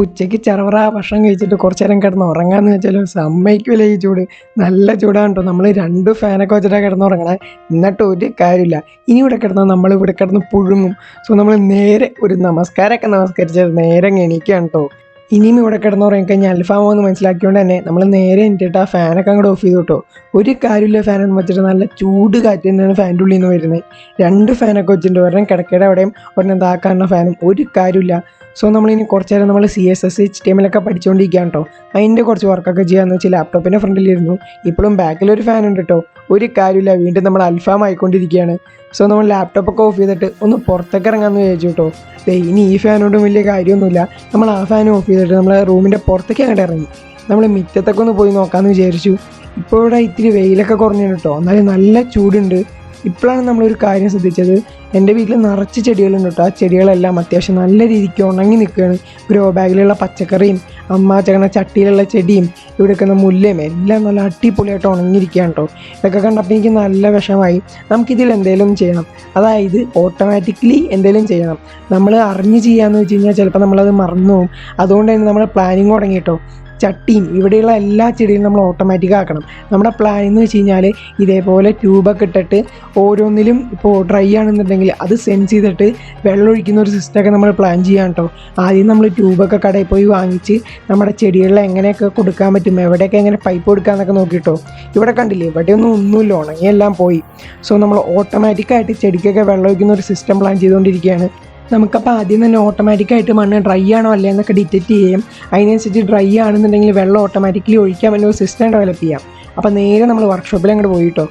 ഉച്ചയ്ക്ക് ചറവറ ഭക്ഷണം കഴിച്ചിട്ട് കുറച്ച് നേരം കിടന്ന് ഉറങ്ങാന്ന് വെച്ചാൽ സമ്മതിക്കില്ല. ഈ ചൂട് നല്ല ചൂടാണ് കേട്ടോ. നമ്മൾ 2 ഫാനൊക്കെ വെച്ചിട്ടാണ് കിടന്നുറങ്ങണേ. എന്നിട്ട് ഒരു കാര്യമില്ല. ഇനി ഇവിടെ കിടന്നാൽ നമ്മളിവിടെ കിടന്ന് പുഴുങ്ങും. സോ നമ്മൾ നേരെ ഒരു നമസ്കാരമൊക്കെ നമസ്കരിച്ച് നേരെ എണീക്കുകയാണ് കേട്ടോ. ഇനിയും ഇവിടെ കിടന്നുറങ്ങിക്കഴിഞ്ഞാൽ അൽഫാമെന്ന് മനസ്സിലാക്കിയോണ്ട് തന്നെ നമ്മൾ നേരെ എണീറ്റിട്ട് ആ ഫാനൊക്കെ അങ്ങോട്ട് ഓഫ് ചെയ്തു കേട്ടോ. ഒരു കാര്യമില്ല, ഫാനെന്ന് വെച്ചിട്ട് നല്ല ചൂട് കാറ്റ് തന്നെയാണ് ഫാനിൻ്റെ ഉള്ളിൽ നിന്ന് വരുന്നത്. 2 ഫാനൊക്കെ വെച്ചിട്ടുണ്ട്. ഒരെണ്ണം കിടക്കയുടെ അവിടെയും ഒരെണ്ണം താക്കാനുള്ള ഫാനും. ഒരു കാര്യമില്ല. സോ നമ്മളിനി കുറച്ച് നേരം നമ്മൾ CSS HTML ഒക്കെ പഠിച്ചുകൊണ്ടിരിക്കുകയാണ് കേട്ടോ. അതിൻ്റെ കുറച്ച് വർക്കൊക്കെ ചെയ്യാമെന്ന് വെച്ചാൽ ലാപ്ടോപ്പിൻ്റെ ഫ്രണ്ടിലിരുന്നു. ഇപ്പോഴും ബാക്കിലൊരു ഫാൻ ഉണ്ട് കേട്ടോ. ഒരു കാര്യമില്ല, വീണ്ടും നമ്മൾ അൽഫാം ആയിക്കൊണ്ടിരിക്കുകയാണ്. സോ നമ്മൾ ലാപ്ടോപ്പൊക്കെ ഓഫ് ചെയ്തിട്ട് ഒന്ന് പുറത്തേക്ക് ഇറങ്ങാമെന്ന് വിചാരിച്ചു കേട്ടോ. ഇനി ഈ ഫാനോടും വലിയ കാര്യമൊന്നുമില്ല. നമ്മൾ ആ ഫാൻ ഓഫ് ചെയ്തിട്ട് നമ്മൾ റൂമിൻ്റെ പുറത്തേക്ക് അങ്ങോട്ട് ഇറങ്ങി. നമ്മൾ മുറ്റത്തൊക്കെ ഒന്ന് പോയി നോക്കാമെന്ന് വിചാരിച്ചു. ഇപ്പോൾ ഇവിടെ ഇത്തിരി വെയിലൊക്കെ കുറഞ്ഞാണ് കേട്ടോ. എന്നാലും നല്ല ചൂടുണ്ട്. ഇപ്പോഴാണ് നമ്മളൊരു കാര്യം ശ്രദ്ധിച്ചത്. എൻ്റെ വീട്ടിൽ നിറച്ച് ചെടികളുണ്ട് കേട്ടോ. ആ ചെടികളെല്ലാം അത്യാവശ്യം നല്ല രീതിക്ക് ഉണങ്ങി നിൽക്കുകയാണ്. ഗ്രോ ബാഗിലുള്ള പച്ചക്കറിയും അമ്മ ചകണ ചട്ടിയിലുള്ള ചെടിയും ഇവിടെ നിൽക്കുന്ന മുല്ലയും എല്ലാം നല്ല അടിപൊളിയായിട്ട് ഉണങ്ങിയിരിക്കുകയാണ് കേട്ടോ. ഇതൊക്കെ കണ്ടപ്പോൾ എനിക്ക് നല്ല വിഷമമായി. നമുക്കിതിൽ എന്തെങ്കിലും ചെയ്യണം, അതായത് ഓട്ടോമാറ്റിക്കലി എന്തെങ്കിലും ചെയ്യണം. നമ്മൾ അറിഞ്ഞ് ചെയ്യാമെന്ന് വെച്ച് കഴിഞ്ഞാൽ ചിലപ്പോൾ നമ്മളത് മറന്നു പോകും. അതുകൊണ്ട് തന്നെ നമ്മൾ പ്ലാനിങ് തുടങ്ങി കേട്ടോ. ചട്ടിയും ഇവിടെയുള്ള എല്ലാ ചെടികളും നമ്മൾ ഓട്ടോമാറ്റിക് ആക്കണം. നമ്മുടെ പ്ലാൻ എന്ന് വെച്ച് കഴിഞ്ഞാൽ ഇതേപോലെ ട്യൂബൊക്കെ ഇട്ടിട്ട് ഓരോന്നിലും ഇപ്പോൾ ഡ്രൈ ആണെന്നുണ്ടെങ്കിൽ അത് സെൻസ് ചെയ്തിട്ട് വെള്ളം ഒഴിക്കുന്ന ഒരു സിസ്റ്റമൊക്കെ നമ്മൾ പ്ലാൻ ചെയ്യാം കേട്ടോ. ആദ്യം നമ്മൾ ട്യൂബൊക്കെ കടയിൽ പോയി വാങ്ങിച്ച് നമ്മുടെ ചെടികളിൽ എങ്ങനെയൊക്കെ കൊടുക്കാൻ പറ്റും, എവിടെയൊക്കെ എങ്ങനെ പൈപ്പ് കൊടുക്കാമെന്നൊക്കെ നോക്കിയിട്ടോ. ഇവിടെ കണ്ടില്ലേ, ഒന്നുമില്ല, ഉണങ്ങിയെല്ലാം പോയി. സോ നമ്മൾ ഓട്ടോമാറ്റിക്കായിട്ട് ചെടിക്കൊക്കെ വെള്ളം ഒഴിക്കുന്ന ഒരു സിസ്റ്റം പ്ലാൻ ചെയ്തുകൊണ്ടിരിക്കുകയാണ്. നമുക്കപ്പോൾ ആദ്യം തന്നെ ഓട്ടോമാറ്റിക്കായിട്ട് മണ്ണ് ഡ്രൈ ആണോ അല്ലേ എന്നൊക്കെ ഡിറ്റക്റ്റ് ചെയ്യും. അതിനനുസരിച്ച് ഡ്രൈ ആണെന്നുണ്ടെങ്കിൽ വെള്ളം ഓട്ടോമാറ്റിക്കലി ഒഴിക്കാൻ പറ്റുന്ന ഒരു സിസ്റ്റം ഡെവലപ്പ് ചെയ്യാം. അപ്പോൾ നേരെ നമ്മൾ വർക്ക്ഷോപ്പിൽ അങ്ങോട്ട് പോയിട്ടോ.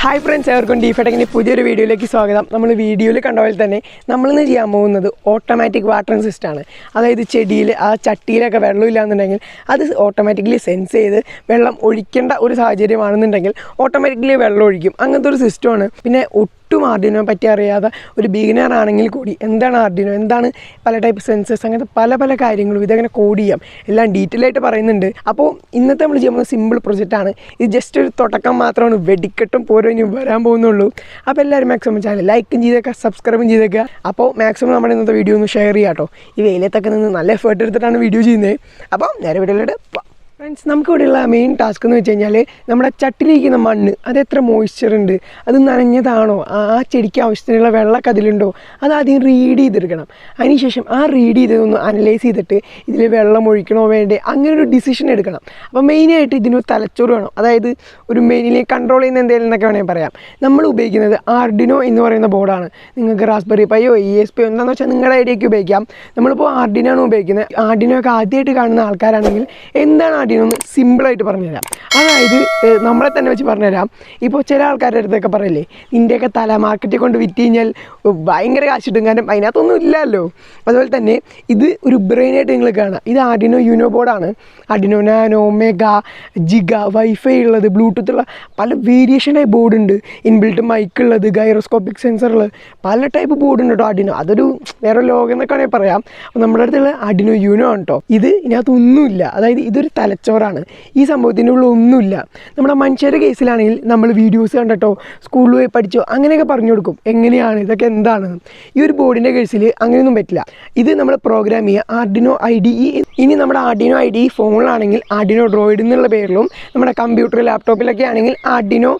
ഹായ് ഫ്രണ്ട്സ്, എവർക്കും ഡിഫെക്റ്റിൻ്റെ പുതിയൊരു വീഡിയോയിലേക്ക് സ്വാഗതം. നമ്മൾ വീഡിയോയിൽ കണ്ട പോലെ തന്നെ നമ്മളിന്ന് ചെയ്യാൻ പോകുന്നത് ഓട്ടോമാറ്റിക് വാട്ടറിങ് സിസ്റ്റമാണ്. അതായത് ചെടിയിൽ ആ ചട്ടിയിലൊക്കെ വെള്ളമില്ല എന്നുണ്ടെങ്കിൽ അത് ഓട്ടോമാറ്റിക്കലി സെൻസ് ചെയ്ത് വെള്ളം ഒഴിക്കേണ്ട ഒരു സാഹചര്യമാണെന്നുണ്ടെങ്കിൽ ഓട്ടോമാറ്റിക്കലി വെള്ളം ഒഴിക്കും. അങ്ങനത്തെ ഒരു സിസ്റ്റമാണ്. പിന്നെ ഒട്ടും ആർഡിനോ പറ്റി അറിയാതെ ഒരു ബിഗിനർ ആണെങ്കിൽ കൂടി എന്താണ് ആർഡിനോ, എന്താണ് പല ടൈപ്പ് സെൻസേഴ്സ്, അങ്ങനത്തെ പല കാര്യങ്ങളും ഇതെങ്ങനെ കോഡ് ചെയ്യാം എല്ലാം ഡീറ്റെയിൽ ആയിട്ട് പറയുന്നുണ്ട്. അപ്പോൾ ഇന്നത്തെ നമ്മൾ ചെയ്യുന്ന സിമ്പിൾ പ്രൊജക്റ്റാണ്. ഇത് ജസ്റ്റ് ഒരു തുടക്കം മാത്രമാണ്. വെടിക്കെട്ടും പോരോ ഇനി വരാൻ പോകുന്നുള്ളൂ. അപ്പോൾ എല്ലാവരും മാക്സിമം ചാനൽ ലൈക്കും ചെയ്തേക്കുക, സബ്സ്ക്രൈബും ചെയ്തേക്കുക. അപ്പോൾ മാക്സിമം നമ്മുടെ ഇന്നത്തെ വീഡിയോ ഒന്ന് ഷെയർ ചെയ്യാം കേട്ടോ. ഈ വെയിലത്തൊക്കെ നിന്ന് നല്ല എഫേർട്ട് എടുത്തിട്ടാണ് വീഡിയോ ചെയ്യുന്നത്. അപ്പോൾ നേരെ വീഡിയോയിലോട്ട് ഫ്രണ്ട്സ്, നമുക്കിവിടെയുള്ള മെയിൻ ടാസ്ക് എന്ന് വെച്ച് കഴിഞ്ഞാൽ നമ്മുടെ ചട്ടിലിരിക്കുന്ന മണ്ണ് അത് എത്ര മോയ്സ്ചർ ഉണ്ട്, അത് നനഞ്ഞതാണോ, ആ ചെടിക്ക് ആവശ്യത്തിനുള്ള വെള്ളമൊക്കെ അതിലുണ്ടോ, അത് ആദ്യം റീഡ് ചെയ്തെടുക്കണം. അതിനുശേഷം ആ റീഡ് ചെയ്തതൊന്ന് അനലൈസ് ചെയ്തിട്ട് ഇതിൽ വെള്ളം ഒഴിക്കണോ വേണ്ടേ അങ്ങനെ ഒരു ഡിസിഷൻ എടുക്കണം. അപ്പോൾ മെയിനായിട്ട് ഇതിനൊരു തലച്ചോറ് വേണം. അതായത് ഒരു മെയിനിലെ കൺട്രോൾ ചെയ്യുന്ന എന്തെങ്കിലും എന്നൊക്കെ വേണമെങ്കിൽ പറയാം. നമ്മൾ ഉപയോഗിക്കുന്നത് ആർഡിനോ എന്ന് പറയുന്ന ബോർഡാണ്. നിങ്ങൾക്ക് റാസ്ബെറി പൈയോ ESP എന്താണെന്ന് വെച്ചാൽ നിങ്ങളുടെ ഐഡിയയ്ക്ക് ഉപയോഗിക്കാം. നമ്മളിപ്പോൾ ആർഡിനോ ആണ് ഉപയോഗിക്കുന്നത്. ആർഡിനോ ഒക്കെ ആദ്യമായിട്ട് കാണുന്ന ആൾക്കാരാണെങ്കിൽ എന്താണ് ഒന്ന് സിമ്പിളായിട്ട് പറഞ്ഞുതരാം. അതായത് നമ്മളെ തന്നെ വെച്ച് പറഞ്ഞുതരാം. ഇപ്പോൾ ചില ആൾക്കാരുടെ അടുത്തൊക്കെ പറയില്ലേ, നിൻ്റെയൊക്കെ തല മാർക്കറ്റിൽ കൊണ്ട് വിറ്റ് കഴിഞ്ഞാൽ ഭയങ്കര കാശ് കിട്ടും, കാരണം അതിനകത്തൊന്നും ഇല്ലല്ലോ. അതുപോലെ തന്നെ ഇത് ഒരു ബ്രെയിനായിട്ട് നിങ്ങൾ കാണാം. ഇത് ആർഡിനോ യൂനോ ബോർഡാണ്. Arduino nano, mega, giga, wifi ഉള്ളത്, ബ്ലൂടൂത്ത് ഉള്ള പല വേരിയേഷനായി ബോർഡുണ്ട്. ഇൻബിൽട്ട് മൈക്ക് ഉള്ളത്, ഗൈറോസ്കോപ്പിക് സെൻസറുകൾ, പല ടൈപ്പ് ബോർഡുണ്ട് കേട്ടോ. ആർഡിനോ അതൊരു വേറെ ലോകം എന്നൊക്കെ വേണമെങ്കിൽ പറയാം. അപ്പോൾ നമ്മുടെ അടുത്തുള്ള ആർഡിനോ യൂനോ ആണ് കേട്ടോ. ഇത് ഇതിനകത്തൊന്നുമില്ല. അതായത് ഇതൊരു തലച്ചോറാണ്. ഈ സംഭവത്തിൻ്റെ ഉള്ളിൽ ഒന്നുമില്ല. നമ്മുടെ മനുഷ്യരുടെ കേസിലാണെങ്കിൽ നമ്മൾ വീഡിയോസ് കണ്ടിട്ടോ സ്കൂളിൽ പോയി പഠിച്ചോ അങ്ങനെയൊക്കെ പറഞ്ഞു കൊടുക്കും എങ്ങനെയാണ് ഇതൊക്കെ എന്താണ്. ഈ ഒരു ബോർഡിൻ്റെ കേസിൽ അങ്ങനെയൊന്നും പറ്റില്ല. ഇത് നമ്മൾ പ്രോഗ്രാം ചെയ്യുക ആർഡിനോ IDE. ഇനി നമ്മുടെ ആർഡിനോ IDE ഫോണിലാണെങ്കിൽ ആർഡിനോ ഡ്രോയിഡ് എന്നുള്ള പേരിലും, നമ്മുടെ കമ്പ്യൂട്ടർ ലാപ്ടോപ്പിലൊക്കെ ആണെങ്കിൽ ആർഡിനോ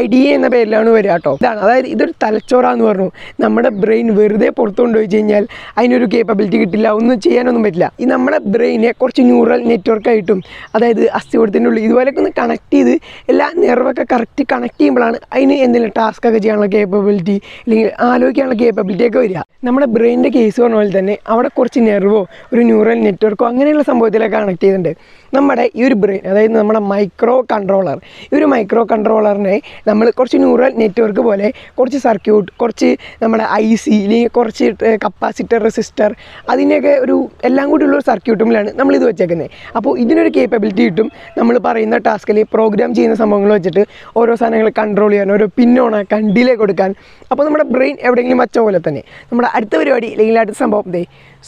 IDE എന്ന പേരിലാണ് വരിക കേട്ടോ. ഇതാണ്, അതായത് ഇതൊരു തലച്ചോറാന്ന് പറഞ്ഞു. നമ്മുടെ ബ്രെയിൻ വെറുതെ പുറത്തു കൊണ്ടുപോയി കഴിഞ്ഞാൽ അതിനൊരു കേപ്പബിലിറ്റി കിട്ടില്ല, ഒന്നും ചെയ്യാനൊന്നും പറ്റില്ല. ഈ നമ്മുടെ ബ്രെയിനെ കുറച്ച് ന്യൂറൽ നെറ്റ്വർക്കായിട്ടും, അതായത് അസ്ഥികൂടത്തിൻ്റെ ഉള്ളിൽ ഇതുപോലെയൊക്കെ ഒന്ന് കണക്ട് ചെയ്ത് എല്ലാ നെർവൊക്കെ കറക്റ്റ് കണക്ട് ചെയ്യുമ്പോഴാണ് അതിന് എന്തെങ്കിലും ടാസ്ക്കൊക്കെ ചെയ്യാനുള്ള കേപ്പബിലിറ്റി അല്ലെങ്കിൽ ആലോചിക്കാനുള്ള കേപ്പബിലിറ്റി ഒക്കെ വരിക. നമ്മുടെ ബ്രെയിനിൻ്റെ കേസ് പറഞ്ഞ പോലെ തന്നെ അവിടെ കുറച്ച് നെർവോ ഒരു ന്യൂറൽ നെറ്റ്വർക്കോ അങ്ങനെയുള്ള സംഭവത്തിലൊക്കെ കണക്ട് ചെയ്തിട്ടുണ്ട്. നമ്മുടെ ഈ ഒരു ബ്രെയിൻ, അതായത് നമ്മുടെ മൈക്രോ കൺട്രോളർ, ഈ ഒരു മൈക്രോ കൺട്രോളറിനെ നമ്മൾ കുറച്ച് ന്യൂറൽ നെറ്റ്വർക്ക് പോലെ കുറച്ച് സർക്യൂട്ട്, കുറച്ച് നമ്മുടെ IC അല്ലെങ്കിൽ കുറച്ച് കപ്പാസിറ്റർ, റെസിസ്റ്റർ, അതിൻ്റെയൊക്കെ ഒരു എല്ലാം കൂടി ഉള്ളൊരു സർക്യൂട്ടുമിലാണ് നമ്മളിത് വെച്ചേക്കുന്നത്. അപ്പോൾ ഇതിനൊരു കേപ്പബിലിറ്റി കേപ്പബിലിറ്റി കിട്ടും. നമ്മൾ പറയുന്ന ടാസ്കിൽ പ്രോഗ്രാം ചെയ്യുന്ന സംഭവങ്ങൾ വെച്ചിട്ട് ഓരോ സാധനങ്ങൾ കൺട്രോൾ ചെയ്യാൻ, ഓരോ പിൻ ഓണാക്കാൻ, ഡിലേ കൊടുക്കാൻ. അപ്പോൾ നമ്മുടെ ബ്രെയിൻ എവിടെയെങ്കിലും വച്ച പോലെ തന്നെ നമ്മുടെ അടുത്ത പരിപാടി അല്ലെങ്കിൽ അടുത്ത സംഭവം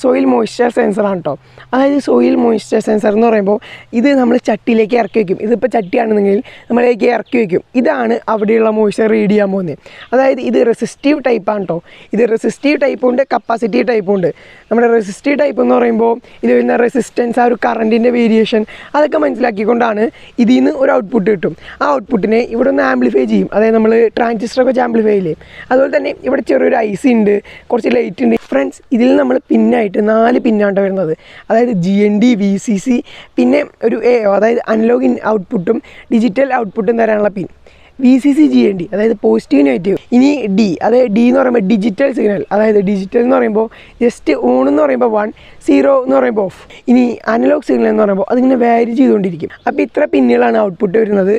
സോയിൽ മോയ്സ്ചർ സെൻസറാണ് കേട്ടോ. അതായത് സോയിൽ മോയ്സ്ചർ സെൻസർ എന്ന് പറയുമ്പോൾ ഇത് നമ്മൾ ചട്ടിയിലേക്ക് ഇറക്കി വയ്ക്കും. ഇതിപ്പോൾ ചട്ടിയാണെന്നെങ്കിൽ നമ്മളിലേക്ക് ഇറക്കി വയ്ക്കും. ഇതാണ് അവിടെയുള്ള മോയ്സ്ചർ റീഡ് ചെയ്യാൻ പോകുന്നത്. അതായത് ഇത് റെസിസ്റ്റീവ് ടൈപ്പാണ് കേട്ടോ. ഇത് റെസിസ്റ്റീവ് ടൈപ്പും ഉണ്ട്, കപ്പാസിറ്റീവ് ടൈപ്പും ഉണ്ട്. നമ്മുടെ റെസിസ്റ്റീവ് ടൈപ്പ് എന്ന് പറയുമ്പോൾ ഇത് വരുന്ന റെസിസ്റ്റൻസ്, ആ ഒരു കറണ്ടിൻ്റെ വേരിയേഷൻ അതൊക്കെ മനസ്സിലാക്കിക്കൊണ്ടാണ് ഇതിൽ നിന്ന് ഒരു ഔട്ട്പുട്ട് കിട്ടും. ആ ഔട്ട്പുട്ടിനെ ഇവിടെ ഒന്ന് ആംപ്ലിഫൈ ചെയ്യും. അതായത് നമ്മൾ ട്രാൻസിസ്റ്ററൊക്കെ വെച്ച് ആംപ്ലിഫൈ ചെയ്യില്ലേ, അതുപോലെ തന്നെ ഇവിടെ ചെറിയൊരു ഐസി ഉണ്ട്, കുറച്ച് ലൈറ്റ് ഉണ്ട്. ഫ്രണ്ട്സ്, ഇതിൽ നമ്മൾ പിന്നായിട്ട് 4 പിന്നാണ് വരുന്നത്. അതായത് GND, VCC, പിന്നെ ഒരു AO, അതായത് അനലോഗ് ഔട്ട്പുട്ടും ഡിജിറ്റൽ ഔട്ട്പുട്ടും തരാനുള്ള പിൻ. VCC, GND, അതായത് പോസിറ്റീവ് നെഗറ്റീവ്. ഇനി D, അതായത് D എന്ന് പറയുമ്പോൾ ഡിജിറ്റൽ സിഗ്നൽ. അതായത് ഡിജിറ്റൽ എന്ന് പറയുമ്പോൾ ജസ്റ്റ് ഓൺ എന്ന് പറയുമ്പോൾ 1, 0 എന്ന് പറയുമ്പോൾ ഓഫ്. ഇനി അനലോഗ് സിഗ്നൽ എന്ന് പറയുമ്പോൾ അതിങ്ങനെ വാരി ചെയ്തുകൊണ്ടിരിക്കും. അപ്പോൾ ഇത്ര പിന്നുകളാണ് ഔട്ട്പുട്ട് വരുന്നത്.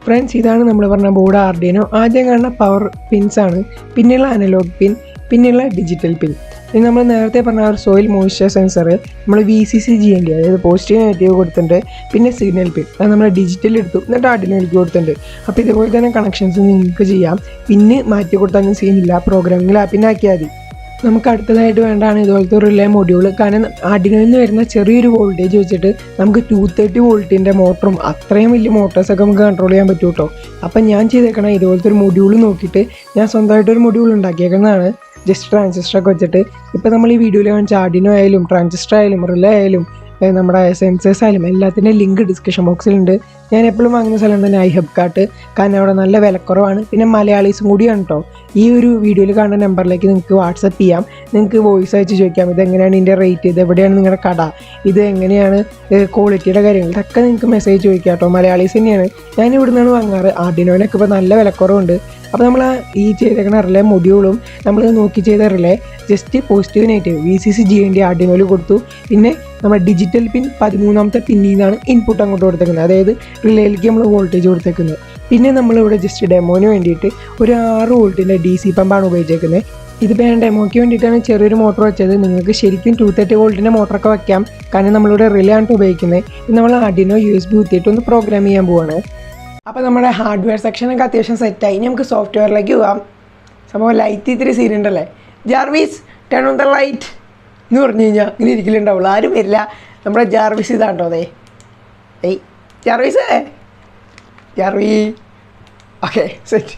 ഫ്രണ്ട്സ്, ഇതാണ് നമ്മൾ പറഞ്ഞ ബോർഡ് ആർഡിനോ. ആദ്യം കാണുന്ന പവർ പിൻസാണ്, പിന്നെയുള്ള അനലോഗ് പിൻ, പിന്നെയുള്ള ഡിജിറ്റൽ പിൻ. ഇനി നമ്മൾ നേരത്തെ പറഞ്ഞ ഒരു സോയിൽ മോയ്സ്ചർ സെൻസർ നമ്മൾ VCC, GND, അതായത് പോസിറ്റീവ് നെഗറ്റീവ് കൊടുത്തിട്ടുണ്ട്. പിന്നെ സിഗ്നൽ പിൻ അത് നമ്മൾ ഡിജിറ്റൽ എടുത്തു, എന്നിട്ട് ആർഡിനോയിലേക്ക് കൊടുത്തിട്ടുണ്ട്. അപ്പോൾ ഇതുപോലെ തന്നെ കണക്ഷൻസ് നിങ്ങൾക്ക് ചെയ്യാം. പിന്നെ മാറ്റി കൊടുത്താലും സീനില്ല, പ്രോഗ്രാമിംഗ് ആപ്പിനാക്കിയാൽ മതി. നമുക്ക് അടുത്തതായിട്ട് വേണ്ടതാണ് ഇതുപോലത്തെ ഒരു റിലേ മൊഡ്യൂൾ. കാരണം ആർഡിനോയിൽ നിന്ന് വരുന്ന ചെറിയൊരു വോൾട്ടേജ് വെച്ചിട്ട് നമുക്ക് 230 വോൾട്ടിൻ്റെ മോട്ടറും അത്രയും വലിയ മോട്ടോഴ്സൊക്കെ നമുക്ക് കൺട്രോൾ ചെയ്യാൻ പറ്റും കേട്ടോ. അപ്പം ഞാൻ ചെയ്തേക്കണം ഇതുപോലത്തെ ഒരു മൊഡ്യൂൾ നോക്കിയിട്ട് ഞാൻ സ്വന്തമായിട്ടൊരു മൊഡ്യൂൾ ഉണ്ടാക്കിയേക്കുന്നതാണ്, ജസ്റ്റ് ട്രാൻസിസ്റ്ററൊക്കെ വെച്ചിട്ട്. ഇപ്പോൾ നമ്മൾ ഈ വീഡിയോയിൽ കാണിച്ച ആർഡിനോ ആയാലും ട്രാൻസിസ്റ്റർ ആയാലും റിലേ ആയാലും നമ്മുടെ സെൻസേഴ്സ് ആയാലും എല്ലാത്തിൻ്റെയും ലിങ്ക് ഡിസ്ക്രിപ്ഷൻ ബോക്സിലുണ്ട്. ഞാൻ എപ്പോഴും വാങ്ങുന്ന സ്ഥലം തന്നെ 𝙬𝙘𝙘𝙤𝙗, കാരണം അവിടെ നല്ല വിലക്കുറവാണ്. പിന്നെ മലയാളീസും കൂടിയാണ് കേട്ടോ. ഈ ഒരു വീഡിയോയിൽ കാണുന്ന നമ്പറിലേക്ക് നിങ്ങൾക്ക് വാട്സപ്പ് ചെയ്യാം. നിങ്ങൾക്ക് വോയിസ് അയച്ച് ചോദിക്കാം, ഇതെങ്ങനെയാണ് ഇതിൻ്റെ റേറ്റ്, ഇത് എവിടെയാണ് നിങ്ങളുടെ കട, ഇത് എങ്ങനെയാണ് ക്വാളിറ്റിയുടെ കാര്യങ്ങൾ, ഇതൊക്കെ നിങ്ങൾക്ക് മെസ്സേജ് ചോദിക്കാം കേട്ടോ. മലയാളീസ് തന്നെയാണ്. ഞാൻ ഇവിടെ നിന്നാണ് വാങ്ങാറ്. ആർഡിനോയിനൊക്കെ ഇപ്പോൾ നല്ല വിലക്കുറവുണ്ട്. അപ്പോൾ നമ്മൾ ഈ ചെയ്തേക്കുന്ന റിലേ മൊഡ്യൂളും നമ്മൾ നോക്കി ചെയ്ത relay just positive negative VCC, GND ആർഡിനോയിൽ കൊടുത്തു. പിന്നെ നമ്മുടെ ഡിജിറ്റൽ പിൻ 13ാമത്തെ പിന്നിൽ നിന്നാണ് ഇൻപുട്ട് അങ്ങോട്ട് കൊടുത്തേക്കുന്നത്, അതായത് റിലേയിലേക്ക് നമ്മൾ വോൾട്ടേജ് കൊടുത്തേക്കുന്നത്. പിന്നെ നമ്മളിവിടെ ജസ്റ്റ് ഡെമോന് വേണ്ടിയിട്ട് ഒരു 6 വോൾട്ടിൻ്റെ DC പമ്പാണ് ഉപയോഗിച്ചേക്കുന്നത്. ഇതിപ്പോൾ ഞാൻ ഡെമോയ്ക്ക് വേണ്ടിയിട്ടാണ് ചെറിയൊരു മോട്ടർ വെച്ചത്. നിങ്ങൾക്ക് ശരിക്കും 230 വോൾട്ടിൻ്റെ മോട്ടറൊക്കെ വയ്ക്കാം, കാരണം നമ്മളിവിടെ റിലേ ആണ് ഉപയോഗിക്കുന്നത്. ഇത് നമ്മൾ ആർഡിനോ USB കുത്തിയിട്ട് ഒന്ന് പ്രോഗ്രാം ചെയ്യാൻ പോവാണ്. അപ്പോൾ നമ്മുടെ ഹാർഡ്വെയർ സെക്ഷനൊക്കെ അത്യാവശ്യം സെറ്റായി. ഇനി നമുക്ക് സോഫ്റ്റ്വെയറിലേക്ക് പോകാം. സംഭവം ലൈറ്റ് ഇത്തിരി സീനുണ്ടല്ലേ. Jarvis, turn on the light എന്ന് പറഞ്ഞു കഴിഞ്ഞാൽ ഇങ്ങനെ ഇരിക്കലുണ്ടാവുള്ളൂ, ആരും വരില്ല. നമ്മുടെ ജാർവിസ് ഇതാണ്ടോ, ജാർവിസ് ഓക്കെ സെറ്റ്.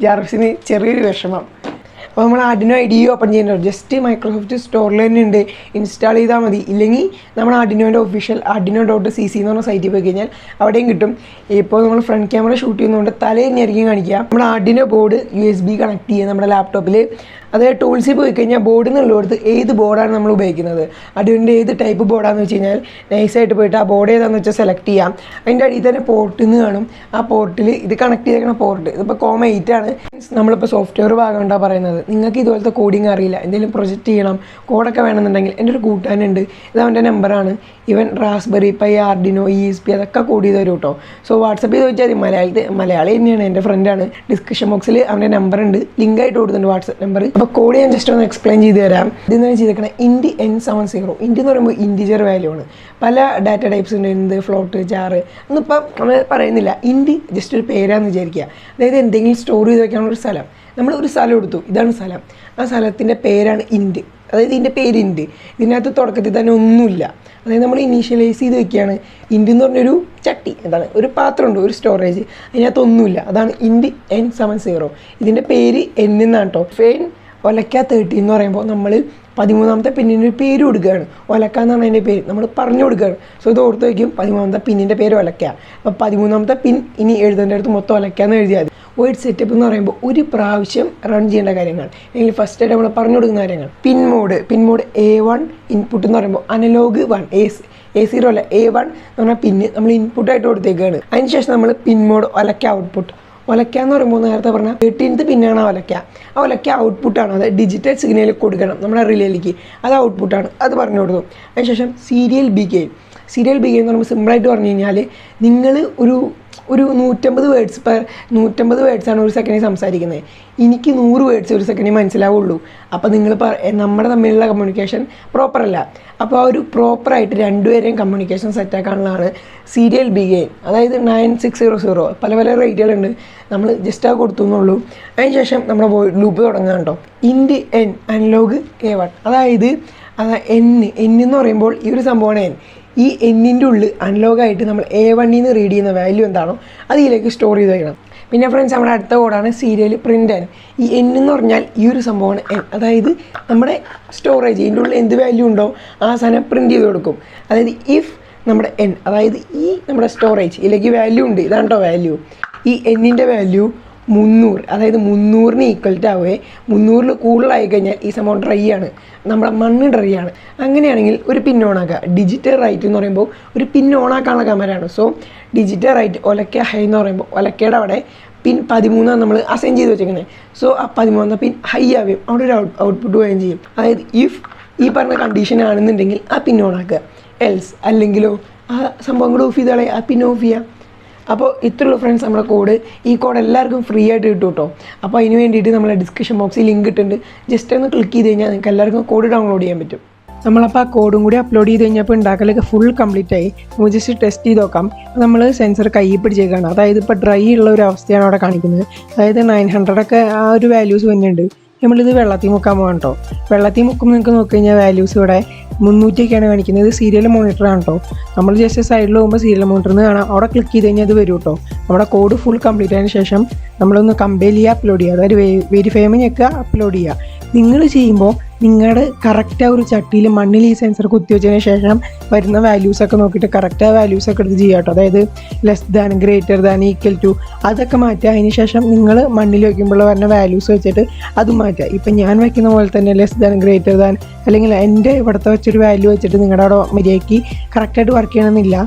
ജാർവിസിന് ചെറിയൊരു വിഷമം. അപ്പോൾ നമ്മൾ ആർഡിനോ IDE ഓപ്പൺ ചെയ്യുന്നുണ്ട്. ജസ്റ്റ് മൈക്രോസോഫ്റ്റ് സ്റ്റോറിൽ തന്നെ ഉണ്ട്, ഇൻസ്റ്റാൾ ചെയ്താൽ മതി. ഇല്ലെങ്കിൽ നമ്മൾ ആർഡിനോൻ്റെ ഒഫീഷ്യൽ arduino.cc എന്ന് പറഞ്ഞ സൈറ്റിൽ പോയി കഴിഞ്ഞാൽ അവിടെയും കിട്ടും. ഇപ്പോൾ നമ്മൾ ഫ്രണ്ട് ക്യാമറ ഷൂട്ട് ചെയ്യുന്നതുകൊണ്ട് തല തന്നെയായിരിക്കും കാണിക്കുക. നമ്മൾ ആർഡിനോ ബോർഡ് USB കണക്ട് ചെയ്യുക നമ്മുടെ ലാപ്ടോപ്പിൽ. അതായത് ടൂൾസിൽ പോയി കഴിഞ്ഞാൽ ബോർഡിൽ നിന്നുള്ളടത്ത് ഏത് ബോർഡാണ് നമ്മൾ ഉപയോഗിക്കുന്നത്, ആർഡിനോൻ്റെ ഏത് ടൈപ്പ് ബോർഡാണെന്ന് വെച്ച് കഴിഞ്ഞാൽ നൈസായിട്ട് പോയിട്ട് ആ ബോർഡ് ഏതാണെന്ന് വെച്ചാൽ സെലക്ട് ചെയ്യാം. അതിൻ്റെ അടിയിൽ തന്നെ പോർട്ടിൽ നിന്ന് കാണും. ആ പോർട്ടിൽ ഇത് കണക്ട് ചെയ്തേക്കുന്ന പോർട്ട് ഇതിപ്പോൾ COM8 ആണ്. നമ്മളിപ്പോൾ സോഫ്റ്റ്വെയർ ഭാഗം ഉണ്ടാ പറയുന്നത്. നിങ്ങൾക്ക് ഇതുപോലത്തെ കോഡിങ് അറിയില്ല, എന്തെങ്കിലും പ്രൊജക്റ്റ് ചെയ്യണം, കോഡൊക്കെ വേണമെന്നുണ്ടെങ്കിൽ എൻ്റെ ഒരു കൂട്ടുകാരനുണ്ട്, ഇത് അവൻ്റെ നമ്പറാണ്. ഇവൻ റാസ്ബെറി പൈ, ആർഡിനോ, ESP അതൊക്കെ കോഡ് ചെയ്ത് തരും കേട്ടോ. സോ വാട്സപ്പിൽ ചോദിച്ചാൽ മതി. മലയാളി തന്നെയാണ്, എൻ്റെ ഫ്രണ്ടാണ്. ഡിസ്ക്രിപ്ഷൻ ബോക്സിൽ അവൻ്റെ നമ്പർ ഉണ്ട്, ലിങ്കായിട്ട് കൊടുത്തിട്ടുണ്ട് വാട്സപ്പ് നമ്പർ. അപ്പോൾ കോഡ് ഞാൻ ജസ്റ്റ് ഒന്ന് എക്സ്പ്ലെയിൻ ചെയ്ത് തരാം. ഇതെന്ന് ചെയ്തേക്കണം int N70. ഇൻറ്റ് എന്ന് പറയുമ്പോൾ ഇൻറ്റിജർ വാല്യൂ ആണ്. പല ഡാറ്റ ടൈപ്സ് ഉണ്ട്, എന്ത് ഫ്ലോട്ട്, ജാറ് ഒന്നിപ്പം നമ്മൾ പറയുന്നില്ല. ഇൻറ്റ് ജസ്റ്റ് ഒരു പേരാന്ന് വിചാരിക്കുക. അതായത് എന്തെങ്കിലും സ്റ്റോർ ചെയ്ത് വയ്ക്കാനുള്ള ഒരു സ്ഥലം. നമ്മൾ ഒരു സ്ഥലം എടുത്തു, ഇതാണ് സ്ഥലം. ആ സ്ഥലത്തിൻ്റെ പേരാണ് ഇൻറ്റ്. അതായത് ഇതിൻ്റെ പേര് ഇൻറ്റ്. ഇതിനകത്ത് തുടക്കത്തിൽ തന്നെ ഒന്നുമില്ല. അതായത് നമ്മൾ ഇനീഷ്യലൈസ് ചെയ്ത് വെക്കുകയാണ്. ഇൻറ്റ് എന്ന് പറഞ്ഞൊരു ചട്ടി, എന്താണ് ഒരു പാത്രമുണ്ട്, ഒരു സ്റ്റോറേജ്, അതിനകത്തൊന്നുമില്ല. അതാണ് ഇൻറ്റ് N70. ഇതിൻ്റെ പേര് N എന്നാണ് കേട്ടോ. ഫെയിൻ ഒലക്ക 30 എന്ന് പറയുമ്പോൾ നമ്മൾ 13ാമത്തെ പിന്നിൻ്റെ പേര് കൊടുക്കുകയാണ്. ഒലക്ക എന്നാണ് അതിൻ്റെ പേര്, നമ്മൾ പറഞ്ഞു കൊടുക്കുകയാണ്. സോ ഇത് ഓർത്ത് വയ്ക്കും, 13ാമത്തെ പിന്നിൻ്റെ പേര് ഒലക്ക. അപ്പോൾ 13ാമത്തെ പിൻ ഇനി എഴുതേണ്ട അടുത്ത് മൊത്തം ഒലക്ക എന്ന് എഴുതിയാൽ മതി. വോയിഡ് സെറ്റപ്പ് എന്ന് പറയുമ്പോൾ ഒരു പ്രാവശ്യം റൺ ചെയ്യേണ്ട കാര്യങ്ങൾ, അല്ലെങ്കിൽ ഫസ്റ്റ് ആയിട്ട് നമ്മൾ പറഞ്ഞു കൊടുക്കുന്ന കാര്യങ്ങൾ. പിൻ മോഡ് A1 ഇൻപുട്ട് എന്ന് പറയുമ്പോൾ അനലോഗ് 1 A0 അല്ല A1 എന്ന് പറഞ്ഞാൽ പിന്ന് നമ്മൾ ഇൻപുട്ടായിട്ട് കൊടുത്തേക്കാണ്. അതിനുശേഷം നമ്മൾ പിൻ മോഡ് ഒലക്ക ഔട്ട്പുട്ട്. ഒലക്ക എന്ന് പറയുമ്പോൾ നേരത്തെ പറഞ്ഞാൽ 13th പിന്നാണ് ഒലക്ക. ആ ഒലക്ക ഔട്ട്പുട്ടാണ്, അത് ഡിജിറ്റൽ സിഗ്നൽ കൊടുക്കണം നമ്മുടെ റിലേയിലേക്ക്, അത് ഔട്ട്പുട്ടാണ്, അത് പറഞ്ഞു കൊടുക്കും. അതിനുശേഷം സീരിയൽ ബിഗെയിൻ എന്ന് പറയുമ്പോൾ സിമ്പിളായിട്ട് പറഞ്ഞു കഴിഞ്ഞാൽ നിങ്ങൾ ഒരു ഒരു 150 വേർഡ്സാണ് ഒരു സെക്കൻഡിൽ സംസാരിക്കുന്നത്. എനിക്ക് 100 വേർഡ്സ് ഒരു സെക്കൻഡിൽ മനസ്സിലാവുള്ളൂ. അപ്പോൾ നിങ്ങൾ നമ്മുടെ തമ്മിലുള്ള കമ്മ്യൂണിക്കേഷൻ പ്രോപ്പറല്ല. അപ്പോൾ ആ ഒരു പ്രോപ്പറായിട്ട് രണ്ടുപേരെയും കമ്മ്യൂണിക്കേഷൻ സെറ്റാക്കാനുള്ളതാണ് സീരിയൽ ബിഗെയിൻ. അതായത് 9600 പല പല റേറ്റുകളുണ്ട്. നമ്മൾ ജസ്റ്റ് ആ കൊടുത്തു എന്നുള്ളൂ. അതിനുശേഷം നമ്മുടെ ലൂപ്പ് തുടങ്ങുക കേട്ടോ. ഇൻറ്റ് എൻ അനലോഗ് A1. അതായത് എൻ എന്ന് പറയുമ്പോൾ ഈ ഒരു സംഭവമാണ് എൻ. ഈ എന്നിൻ്റെ ഉള്ളിൽ അനലോഗായിട്ട് നമ്മൾ A1 നിന്ന് റീഡ് ചെയ്യുന്ന വാല്യൂ എന്താണോ അതിലേക്ക് സ്റ്റോർ ചെയ്ത് വയ്ക്കണം. പിന്നെ ഫ്രണ്ട്സ് നമ്മുടെ അടുത്ത കോഡാണ് സീരിയൽ പ്രിൻ്റ് എൻ. ഈ എൻ എന്ന് പറഞ്ഞാൽ ഈ ഒരു സംഭവമാണ് എൻ. അതായത് നമ്മുടെ സ്റ്റോറേജ് ഇതിൻ്റെ ഉള്ളിൽ എന്ത് വാല്യൂ ഉണ്ടോ ആ സാധനം പ്രിൻറ്റ് ചെയ്ത് കൊടുക്കും. അതായത് ഇഫ് നമ്മുടെ എൻ, അതായത് ഈ നമ്മുടെ സ്റ്റോറേജ് ഇതിലേക്ക് വാല്യൂ ഉണ്ട്, ഇതാണ് കേട്ടോ വാല്യൂ. ഈ എന്നിൻ്റെ വാല്യൂ 300, അതായത് 300ന് ഈക്വൽറ്റ് ആവുകയെ 300ൽ കൂടുതലായി കഴിഞ്ഞാൽ ഈ സംഭവം ഡ്രൈ ആണ്, നമ്മുടെ മണ്ണ് ഡ്രൈ ആണ്. അങ്ങനെയാണെങ്കിൽ ഒരു പിൻ ഓണാക്കുക. ഡിജിറ്റൽ റൈറ്റ് എന്ന് പറയുമ്പോൾ ഒരു പിൻ ഓണാക്കാനുള്ള കമാൻഡാണ്. സോ ഡിജിറ്റൽ റൈറ്റ് ഒലക്ക ഹൈ എന്ന് പറയുമ്പോൾ ഒലക്കയുടെ അവിടെ പിൻ 13 നമ്മൾ അസൈൻ ചെയ്ത് വെച്ചേക്കുന്നത്. സോ ആ 13 പിൻ ഹൈ ആവുകയും അവിടെ ഒരു ഔട്ട്പുട്ട് വരികയും ചെയ്യും. അതായത് ഇഫ് ഈ പറഞ്ഞ കണ്ടീഷൻ ആണെന്നുണ്ടെങ്കിൽ ആ പിൻ ഓണാക്കുക. എൽസ് അല്ലെങ്കിലോ ആ സംഭവം കൂടെ ഓഫ് ചെയ്താലേ ആ പിൻ ഓഫ് ചെയ്യുക. അപ്പോൾ ഇത്രയുള്ള ഫ്രണ്ട്സ് നമ്മുടെ കോഡ്. ഈ കോഡ് എല്ലാവർക്കും ഫ്രീ ആയിട്ട് കിട്ടും കേട്ടോ. അപ്പോൾ അതിന് വേണ്ടിയിട്ട് നമ്മളെ ഡിസ്ക്രിപ്ഷൻ ബോക്സിൽ ലിങ്ക് ഇട്ടുണ്ട്. ജസ്റ്റ് ഒന്ന് ക്ലിക്ക് ചെയ്ത് കഴിഞ്ഞാൽ നിങ്ങൾക്ക് എല്ലാവർക്കും കോഡ് ഡൗൺലോഡ് ചെയ്യാൻ പറ്റും. നമ്മളപ്പോൾ ആ കോഡും കൂടി അപ്ലോഡ് ചെയ്ത് കഴിഞ്ഞപ്പോൾ ഉണ്ടാക്കലൊക്കെ ഫുൾ കംപ്ലീറ്റ് ആയി. നമുക്ക് ജസ്റ്റ് ടെസ്റ്റ് ചെയ്ത് നോക്കാം. നമ്മൾ സെൻസർ കയ്യിൽ പിടിച്ചേക്കാണ്. അതായത് ഇപ്പോൾ ഡ്രൈ ഉള്ള ഒരു അവസ്ഥയാണ് അവിടെ കാണിക്കുന്നത്. അതായത് 900 ആ ഒരു വാല്യൂസ് വരുന്നുണ്ട്. നമ്മളിത് വെള്ളത്തിൽ മുക്കാൻ പോകാം കേട്ടോ. വെള്ളത്തിൽ മുക്കുമ്പോൾ നിങ്ങൾക്ക് നോക്കി കഴിഞ്ഞാൽ വാല്യൂസ് ഇവിടെ 300 കാണിക്കുന്നത്. ഇത് സീരിയൽ മോണിറ്ററാണ് കേട്ടോ. നമ്മൾ ജസ്റ്റ് സൈഡിൽ പോകുമ്പോൾ സീരിയൽ മോണിറ്ററിന് കാണാം. അവിടെ ക്ലിക്ക് ചെയ്ത് കഴിഞ്ഞാൽ അത് വരും കേട്ടോ. നമ്മുടെ കോഡ് ഫുൾ കംപ്ലീറ്റ് ആയതിനു ശേഷം നമ്മളൊന്ന് കമ്പയർ ചെയ്യുക, അപ്ലോഡ് ചെയ്യുക. അതായത് വെരിഫൈ ഞെക്കുക, അപ്ലോഡ് ചെയ്യുക. നിങ്ങൾ ചെയ്യുമ്പോൾ നിങ്ങളുടെ കറക്റ്റ് ആ ഒരു ചട്ടിയിൽ മണ്ണിൽ ഈ സെൻസർ കുത്തിവെച്ചതിന് ശേഷം വരുന്ന വാല്യൂസൊക്കെ നോക്കിയിട്ട് കറക്റ്റ് ആ വാല്യൂസൊക്കെ എടുത്ത് ചെയ്യുക കേട്ടോ. അതായത് less than, greater than, equal to അതൊക്കെ മാറ്റുക. അതിന് ശേഷം നിങ്ങൾ മണ്ണിൽ വയ്ക്കുമ്പോൾ വരുന്ന വാല്യൂസ് വെച്ചിട്ട് അത് മാറ്റുക. ഇപ്പം ഞാൻ വയ്ക്കുന്ന പോലെ തന്നെ ലെസ് ദാൻ, ഗ്രേറ്റർ ദാൻ അല്ലെങ്കിൽ എൻ്റെ ഇവിടുത്തെ വെച്ചൊരു വാല്യൂ വെച്ചിട്ട് നിങ്ങളുടെ അവിടെ മര്യാദയ്ക്ക് കറക്റ്റായിട്ട് വർക്ക് ചെയ്യണമെന്നില്ല.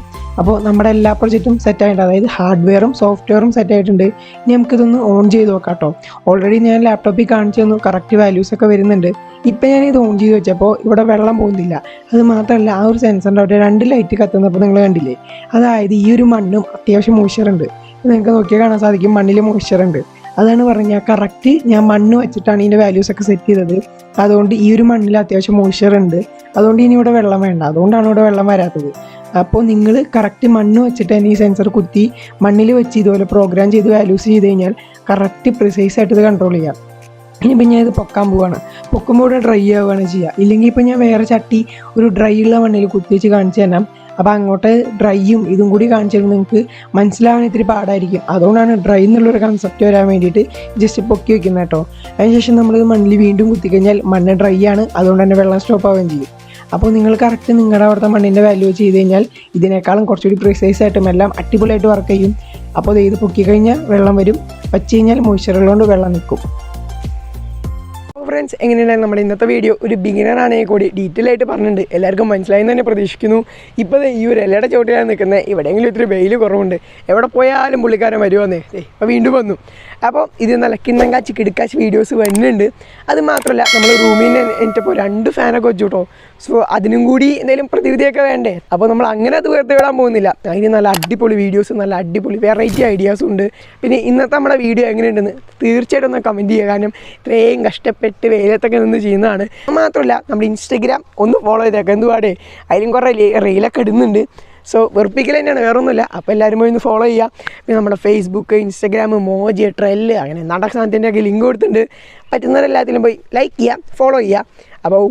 അപ്പോൾ നമ്മുടെ എല്ലാ പ്രൊജക്റ്റും സെറ്റായിട്ടുണ്ട്. അതായത് ഹാർഡ്വെയറും സോഫ്റ്റ്വെയറും സെറ്റായിട്ടുണ്ട്. ഇനി നമുക്കിതൊന്ന് ഓൺ ചെയ്ത് നോക്കാം കേട്ടോ. ഓൾറെഡി ഞാൻ ലാപ്ടോപ്പിൽ കാണിച്ചു തന്നു, കറക്റ്റ് വാല്യൂസൊക്കെ വരുന്നുണ്ട്. ഇപ്പം ഞാനിത് ഓൺ ചെയ്ത് വെച്ചപ്പോൾ ഇവിടെ വെള്ളം പോകുന്നില്ല. അത് മാത്രമല്ല ആ ഒരു സെൻസറിൻ്റെ അവിടെ 2 ലൈറ്റ് കത്തുന്നപ്പോൾ നിങ്ങൾ കണ്ടില്ലേ. അതായത് ഈ ഒരു മണ്ണും അത്യാവശ്യം മോയ്സ്ചറുണ്ട്. നിങ്ങൾക്ക് നോക്കിയാൽ കാണാൻ സാധിക്കും മണ്ണിൽ മോയ്സ്ചറുണ്ട്. അതാണ് പറഞ്ഞാൽ കറക്റ്റ് ഞാൻ മണ്ണ് വെച്ചിട്ടാണ് ഇതിൻ്റെ വാല്യൂസൊക്കെ സെറ്റ് ചെയ്തത്. അതുകൊണ്ട് ഈ ഒരു മണ്ണിൽ അത്യാവശ്യം മോയ്സ്ചറുണ്ട്. അതുകൊണ്ട് ഇനി ഇവിടെ വെള്ളം വേണ്ട. അതുകൊണ്ടാണ് ഇവിടെ വെള്ളം വരാത്തത്. അപ്പോൾ നിങ്ങൾ കറക്റ്റ് മണ്ണ് വെച്ചിട്ട് തന്നെ ഈ സെൻസർ കുത്തി മണ്ണിൽ വെച്ച് ഇതുപോലെ പ്രോഗ്രാം ചെയ്ത് വാല്യൂസ് ചെയ്ത് കഴിഞ്ഞാൽ കറക്റ്റ് പ്രിസൈസ് ആയിട്ട് ഇത് കൺട്രോൾ ചെയ്യാം. ഇനിയിപ്പോൾ ഞാൻ ഇത് പൊക്കാൻ പോവുകയാണ്. പൊക്കുമ്പോൾ ഇവിടെ ഡ്രൈ ആവുകയാണ് ചെയ്യുക. ഇല്ലെങ്കിൽ ഇപ്പോൾ ഞാൻ വേറെ ചട്ടി ഒരു ഡ്രൈ ഉള്ള മണ്ണിൽ കുത്തി വെച്ച് കാണിച്ചു തരാം. അപ്പോൾ അങ്ങോട്ട് ഡ്രൈയും ഇതും കൂടി കാണിച്ചു തരുമ്പോൾ നിങ്ങൾക്ക് മനസ്സിലാവാൻ ഇത്തിരി പാടായിരിക്കും. അതുകൊണ്ടാണ് ഡ്രൈ എന്നുള്ളൊരു കൺസെപ്റ്റ് വരാൻ വേണ്ടിയിട്ട് ജസ്റ്റ് പൊക്കി വെക്കുന്നത് കേട്ടോ. അതിനുശേഷം നമ്മളിത് മണ്ണിൽ വീണ്ടും കുത്തിക്കഴിഞ്ഞാൽ മണ്ണ് ഡ്രൈ ആണ്. അതുകൊണ്ട് തന്നെ വെള്ളം സ്റ്റോപ്പ് ആവുകയും ചെയ്യും. അപ്പോൾ നിങ്ങൾ കറക്റ്റ് നിങ്ങളുടെ അവിടുത്തെ മണ്ണിൻ്റെ വാല്യൂ ചെയ്ത് കഴിഞ്ഞാൽ ഇതിനേക്കാളും കുറച്ചുകൂടി പ്രിസൈസ് ആയിട്ടും എല്ലാം അടിപൊളിയായിട്ട് വർക്ക് ചെയ്യും. അപ്പോൾ ഇത് പൊക്കി കഴിഞ്ഞാൽ വെള്ളം വരും, വച്ച് കഴിഞ്ഞാൽ മോയ്സ്ചർ ഉള്ളതുകൊണ്ട് വെള്ളം നിൽക്കും. ഫ്രണ്ട്സ്, എങ്ങനെയുണ്ടായിരുന്നു നമ്മുടെ ഇന്നത്തെ വീഡിയോ? ഒരു ബിഗിനർ ആണെങ്കിൽ കൂടി ഡീറ്റെയിൽ ആയിട്ട് പറഞ്ഞിട്ടുണ്ട്. എല്ലാവർക്കും മനസ്സിലായെന്ന് തന്നെ പ്രതീക്ഷിക്കുന്നു. ഇപ്പോൾ ഈ ഒരു ഇലയുടെ ചോട്ടിലാണ് നിൽക്കുന്നത്. എവിടെയെങ്കിലും ഇത്തിരി വെയിൽ കുറവുണ്ട്. എവിടെ പോയാലും പുള്ളിക്കാരൻ വരുവാന്നേ. അപ്പോൾ വീണ്ടും വന്നു. അപ്പോൾ ഇത് നല്ല കിണ്ണങ്കാച്ചി കിടുക്കാച്ചി വീഡിയോസ് വരുന്നുണ്ട്. അത് മാത്രമല്ല നമ്മൾ റൂമിൽ നിന്ന് എനിക്കിപ്പോൾ 2 ഫാനൊക്കെ വെച്ചു കേട്ടോ. സോ അതിനും കൂടി എന്തെങ്കിലും പ്രതിവിധിയൊക്കെ വേണ്ടേ. അപ്പോൾ നമ്മൾ അങ്ങനെ അത് വെറുതെ വിടാൻ പോകുന്നില്ല. അതിന് നല്ല അടിപൊളി വീഡിയോസ്, നല്ല അടിപൊളി വെറൈറ്റി ഐഡിയാസും ഉണ്ട്. പിന്നെ ഇന്നത്തെ നമ്മുടെ വീഡിയോ എങ്ങനെയുണ്ടെന്ന് തീർച്ചയായിട്ടും ഒന്ന് കമൻറ്റ് ചെയ്യുക. കാരണം ഇത്രയും കഷ്ടപ്പെട്ട് വെയിലത്തൊക്കെ നിന്ന് ചെയ്യുന്നതാണ്. മാത്രമല്ല നമ്മുടെ ഇൻസ്റ്റഗ്രാം ഒന്ന് ഫോളോ ചെയ്തേക്കാം. എന്തുപാടേ അതിലും കുറേ റീലൊക്കെ ഇടുന്നുണ്ട്. സോ വെറുപ്പിക്കൽ തന്നെയാണ്, വേറൊന്നുമില്ല. അപ്പോൾ എല്ലാവരും പോയി ഒന്ന് ഫോളോ ചെയ്യുക. പിന്നെ നമ്മുടെ ഫേസ്ബുക്ക്, ഇൻസ്റ്റഗ്രാം, മോജി, ട്രെല്ല് അങ്ങനെ നടക്കുന്ന സാധനത്തിൻ്റെയൊക്കെ ലിങ്ക് കൊടുത്തിട്ടുണ്ട്. പറ്റുന്നവരെല്ലാത്തിലും പോയി ലൈക്ക് ചെയ്യുക, ഫോളോ ചെയ്യുക. അപ്പോൾ